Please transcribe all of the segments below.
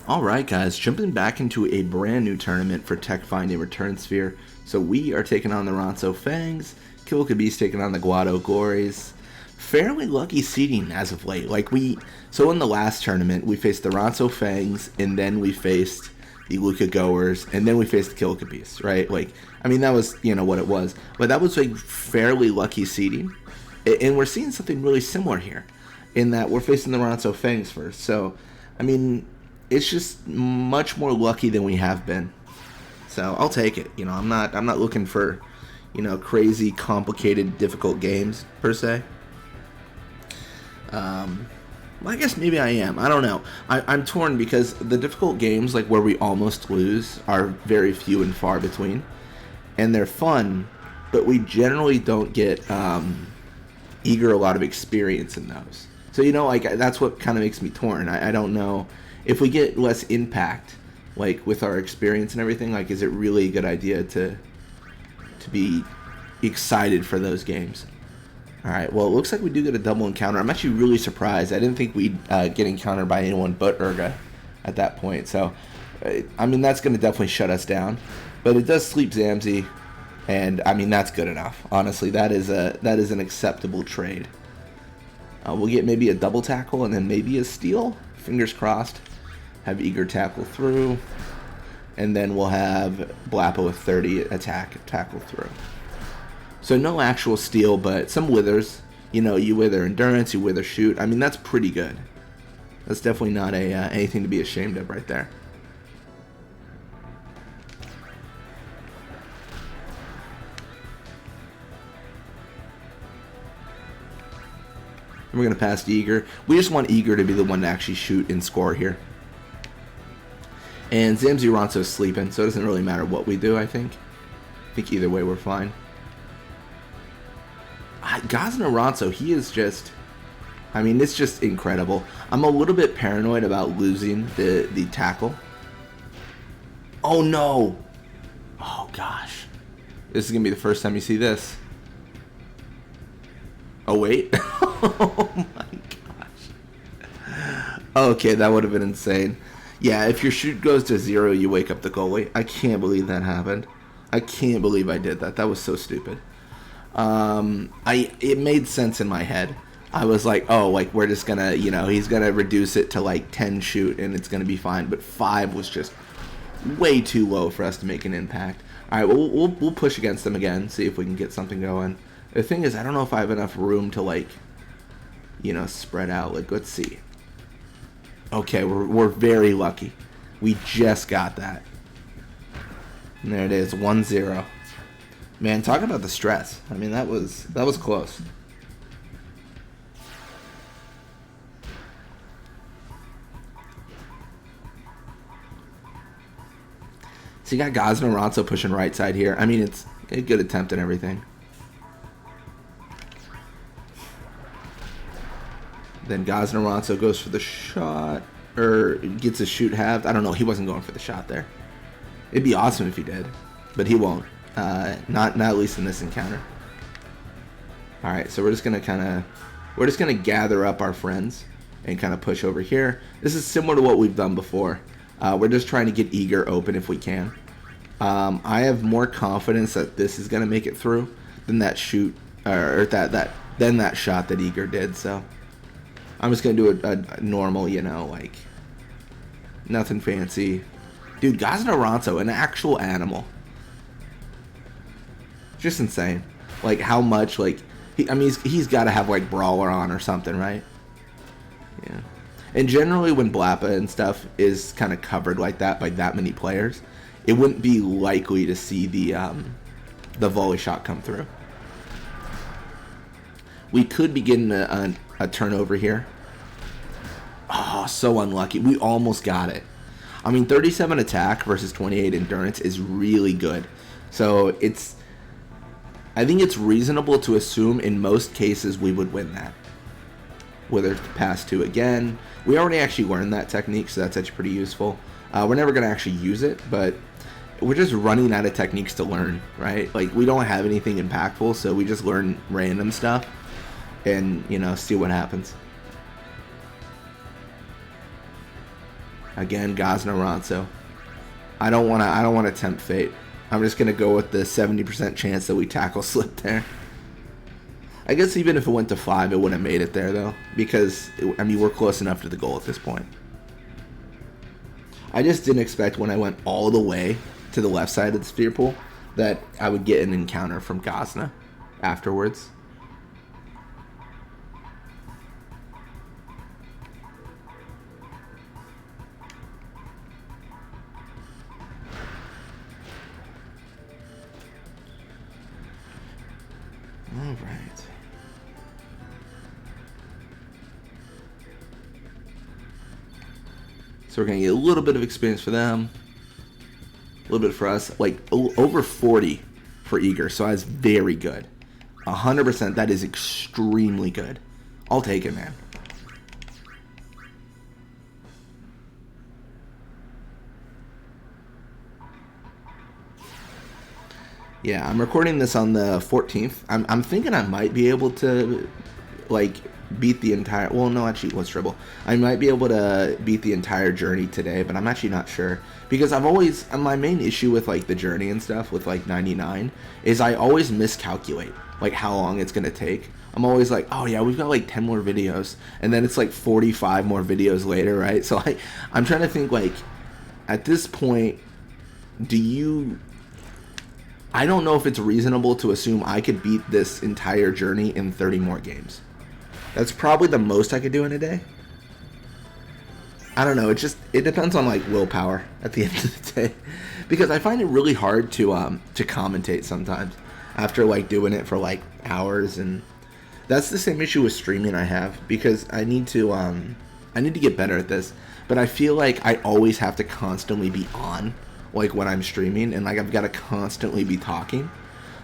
Alright guys, jumping back into a brand new tournament for Tech Finding Return Sphere. So we are taking on the Ronso Fangs, Kilkabee's taking on the Guado Glories. Fairly lucky seeding as of late. So in the last tournament, we faced the Ronso Fangs, and then we faced the Luca Goers, and then we faced the Kilkabees, right? That was, what it was. But that was fairly lucky seeding. And we're seeing something really similar here, in that we're facing the Ronso Fangs first. So, it's just much more lucky than we have been. So I'll take it. I'm not looking for, crazy, complicated, difficult games per se. Well, I guess maybe I am. I don't know. I'm torn because the difficult games, where we almost lose, are very few and far between, and they're fun, but we generally don't get eager a lot of experience in those. So that's what kind of makes me torn. I don't know. If we get less impact, with our experience and everything, is it really a good idea to be excited for those games? All right, well, it looks like we do get a double encounter. I'm actually really surprised. I didn't think we'd get encountered by anyone but Urga at that point. So, that's going to definitely shut us down. But it does sleep Zamzi, and, that's good enough. Honestly, that is an acceptable trade. We'll get maybe a double tackle and then maybe a steal. Fingers crossed. Have Eager tackle through, and then we'll have Blappa with 30 tackle through. So no actual steal, but some withers. You wither endurance, you wither shoot. That's pretty good. That's definitely not anything to be ashamed of right there. We're going to pass to Eager. We just want Eager to be the one to actually shoot and score here. And Zamzi Ronso's sleeping, so it doesn't really matter what we do, I think. I think either way we're fine. Gazna Ronso, he is just... it's just incredible. I'm a little bit paranoid about losing the tackle. Oh, no! Oh, gosh. This is going to be the first time you see this. Oh, wait. Oh, my gosh. Okay, that would have been insane. Yeah, if your shoot goes to 0, you wake up the goalie. I can't believe that happened. I can't believe I did that. That was so stupid. It made sense in my head. I was like, we're just gonna, he's gonna reduce it to 10 shoot and it's gonna be fine. But 5 was just way too low for us to make an impact. All right, we'll push against them again, see if we can get something going. The thing is, I don't know if I have enough room to spread out. Let's see. Okay, we're very lucky. We just got that. And there it is, 1-0. Man, talk about the stress. That was close. So you got Gazna Ronso pushing right side here. It's a good attempt and everything. Then Gazna Ronso goes for the shot, or gets a shoot halved. I don't know. He wasn't going for the shot there. It'd be awesome if he did, but he won't. Not at least in this encounter. All right, so we're just gonna gather up our friends and kind of push over here. This is similar to what we've done before. We're just trying to get Eager open if we can. I have more confidence that this is gonna make it through than that shoot or than that shot that Eager did. So I'm just going to do a normal, nothing fancy. Dude, Gazna Ronso, an actual animal. Just insane. How much, he's got to have, Brawler on or something, right? Yeah. And generally when Blappa and stuff is kind of covered like that by that many players, it wouldn't be likely to see the volley shot come through. We could be getting a turnover here. Oh, so unlucky. We almost got it. 37 attack versus 28 endurance is really good. So I think it's reasonable to assume in most cases we would win that. Whether it's pass 2 again. We already actually learned that technique, so that's actually pretty useful. We're never going to actually use it, but we're just running out of techniques to learn, right? We don't have anything impactful, so we just learn random stuff and, see what happens. Again, Gazna Ronso. I don't want to tempt fate. I'm just gonna go with the 70% chance that we tackle slip there. I guess even if it went to 5, it wouldn't have made it there though, because I mean we're close enough to the goal at this point. I just didn't expect when I went all the way to the left side of the sphere pool that I would get an encounter from Gazna afterwards. All right. So we're going to get a little bit of experience for them. A little bit for us. Like, over 40 for Eager. So that's very good. 100%. That is extremely good. I'll take it, man. Yeah, I'm recording this on the 14th. I'm thinking I might be able to, like, beat the entire... Well, no, actually, let's dribble. I might be able to beat the entire journey today, but I'm actually not sure. Because I've always... My main issue with, like, the journey and stuff with, like, 99 is I always miscalculate, like, how long it's going to take. I'm always like, oh, yeah, we've got, like, 10 more videos. And then it's, like, 45 more videos later, right? So, I'm trying to think, like, at this point, do you... I don't know if it's reasonable to assume I could beat this entire journey in 30 more games. That's probably the most I could do in a day. I don't know. It depends on like willpower at the end of the day, because I find it really hard to commentate sometimes after like doing it for like hours, and that's the same issue with streaming I have, because I need to get better at this, but I feel like I always have to constantly be on. Like when I'm streaming, and like I've got to constantly be talking,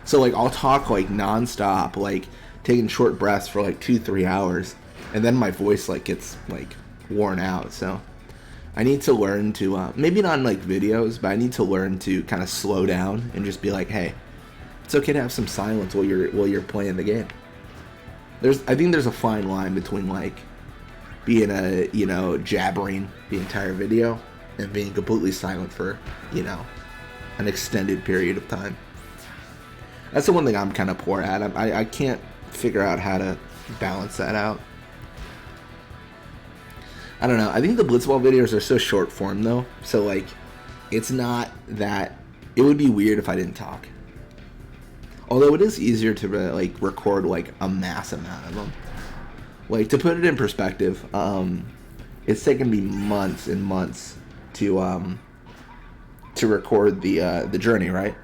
so like I'll talk like non-stop, like taking short breaths for like 2-3 hours, and then my voice like gets like worn out. So I need to learn to maybe not in like videos, but I need to learn to kind of slow down and just be like, hey, it's okay to have some silence while you're playing the game. I think there's a fine line between like being jabbering the entire video and being completely silent for, an extended period of time. That's the one thing I'm kind of poor at. I can't figure out how to balance that out. I don't know. I think the Blitzball videos are so short form, though. So, like, it's not that... It would be weird if I didn't talk. Although it is easier to, like, record, like, a mass amount of them. Like, to put it in perspective, it's taken me months and months to record the journey, right?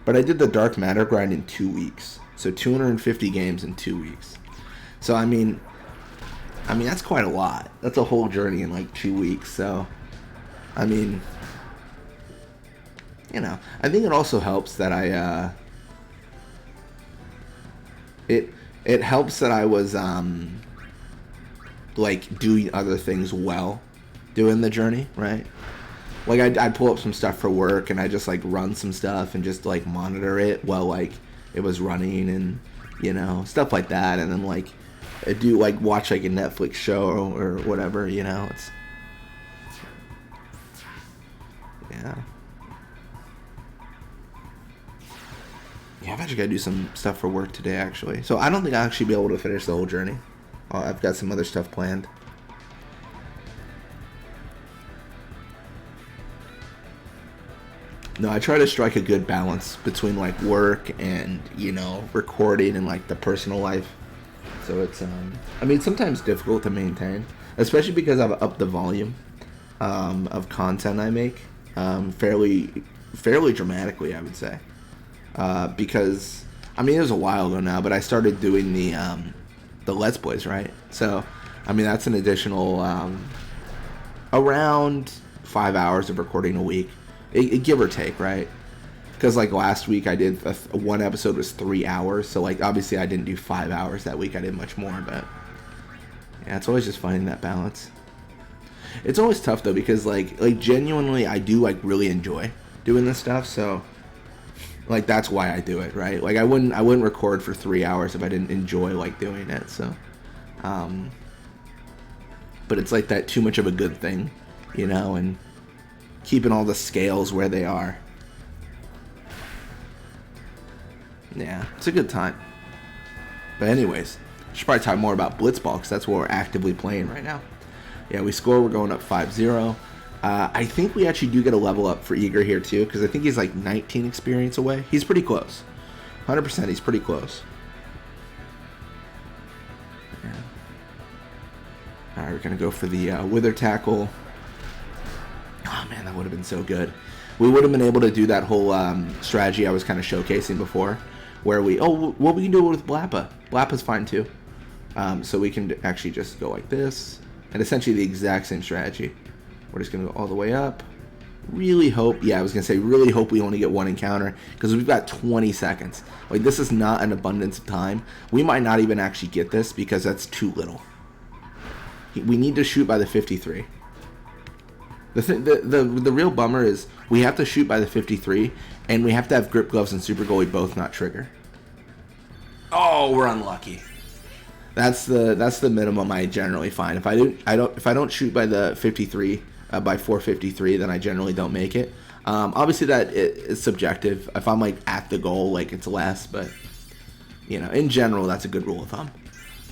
But I did the Dark Matter grind in 2 weeks, so 250 games in 2 weeks. So I mean that's quite a lot. That's a whole journey in like 2 weeks. So I mean, I think it also helps that it helps that I was like doing other things while doing the journey, right? Like I'd pull up some stuff for work, and I just like run some stuff and just like monitor it while like it was running, and stuff like that. And then like I do like watch like a Netflix show or whatever, it's yeah. I've actually got to do some stuff for work today, actually. So I don't think I'll actually be able to finish the whole journey. I've got some other stuff planned. No, I try to strike a good balance between like work and recording and like the personal life. So it's sometimes difficult to maintain, especially because I've upped the volume of content I make fairly dramatically, I would say. Because it was a while ago now, but I started doing the Let's Plays, right? So that's an additional around 5 hours of recording a week. It give or take, right? Because like last week I did one episode was 3 hours, so like obviously I didn't do 5 hours that week. I did much more, but yeah, it's always just finding that balance. It's always tough though, because like genuinely I do like really enjoy doing this stuff, so like that's why I do it, right? Like I wouldn't record for 3 hours if I didn't enjoy like doing it. So but it's like that too much of a good thing you know, and keeping all the scales where they are. Yeah, it's a good time. But anyways, I should probably talk more about Blitzball because that's what we're actively playing right now. Yeah, we score. We're going up 5-0. I think we actually do get a level up for Eager here too because I think he's like 19 experience away. He's pretty close. 100%, he's pretty close. Yeah. All right, we're going to go for the Wither Tackle. Oh, man, that would have been so good. We would have been able to do that whole strategy I was kind of showcasing before where we... Oh, well, we can do it with Blappa. Blappa's fine, too. So we can actually just go like this. And essentially the exact same strategy. We're just going to go all the way up. Really hope... Yeah, I was going to say really hope we only get one encounter because we've got 20 seconds. Like, this is not an abundance of time. We might not even actually get this because that's too little. We need to shoot by the 53. The real bummer is we have to shoot by the 53, and we have to have grip gloves and super goalie both not trigger. Oh, we're unlucky. That's the minimum I generally find. If I don't shoot by the 53 by 4:53, then I generally don't make it. Obviously that is subjective. If I'm like at the goal, like it's less, but you know, in general, that's a good rule of thumb.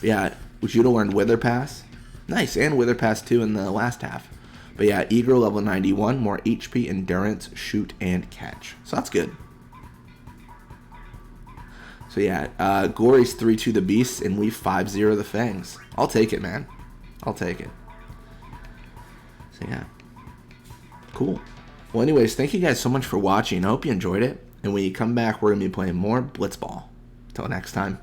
Yeah, Judo learned Wither Pass. Nice, and Wither Pass too in the last half. But yeah, Eager level 91, more HP, endurance, shoot, and catch. So that's good. So yeah, Glory's 3-2 the Beasts, and we 5-0 the Fangs. I'll take it, man. I'll take it. So yeah. Cool. Well, anyways, thank you guys so much for watching. I hope you enjoyed it. And when you come back, we're going to be playing more Blitzball. Until next time.